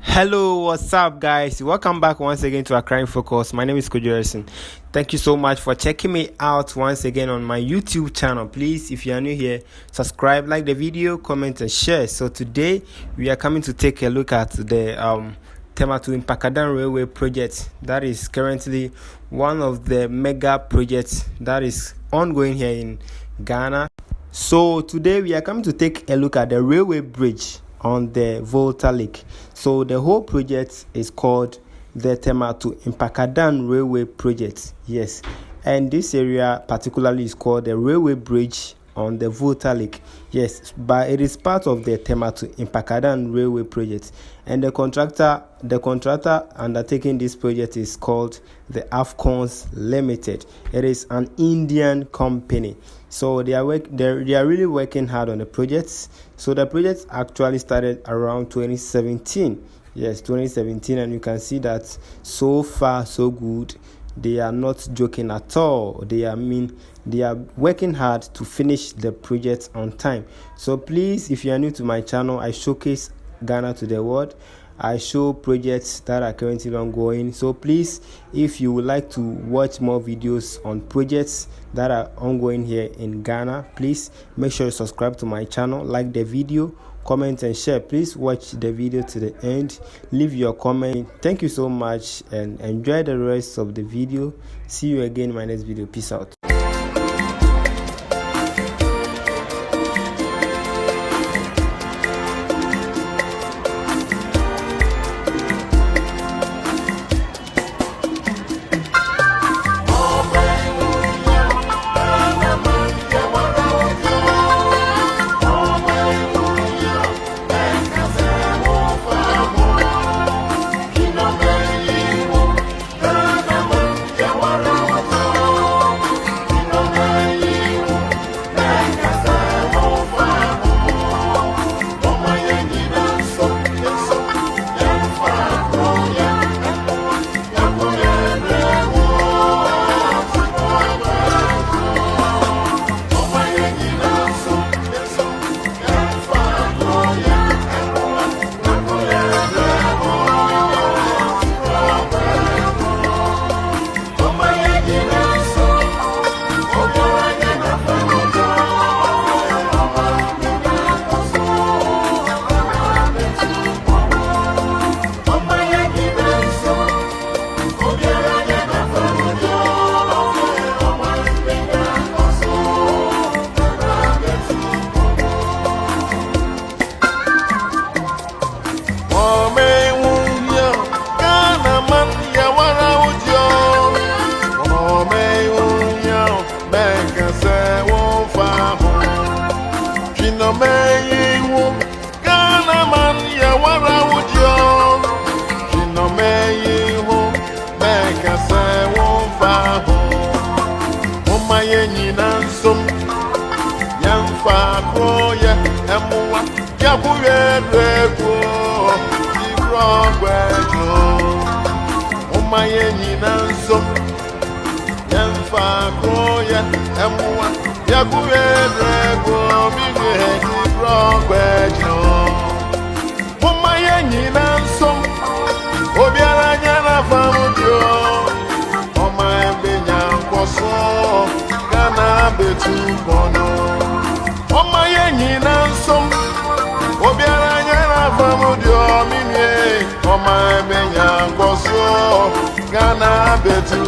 Hello, what's up, guys? Welcome back once again to Accra in Focus. My name is Kojo. Thank you so much for checking me out once again on my YouTube channel. Please, if you are new here, subscribe, like the video, comment, and share. So today we are coming to take a look at the Tema Mpakadan Railway Project. That is currently one of the mega projects that is ongoing here in Ghana. So today we are coming to take a look at the railway bridge on the Volta Lake. So the whole project is called the Tema Mpakadan Railway Project. Yes, and this area particularly is called the railway bridge on the Volta Lake. Yes, but it is part of the Tema Mpakadan Railway Project, and the contractor undertaking this project is called the Afcons Limited. It is an Indian company. So they are really working hard on the projects. So the project actually started around 2017. Yes, 2017, and you can see that so far so good. They are not joking at all. They are working hard to finish the project on time. So please, if you are new to my channel, I showcase Ghana to the world. I show projects that are currently ongoing. So please, if you would like to watch more videos on projects that are ongoing here in Ghana, please make sure you subscribe to my channel, like the video, comment and share. Please watch the video to the end, leave your comment. Thank you so much and enjoy the rest of the video. See you again in my next video. Peace out. Ghana betu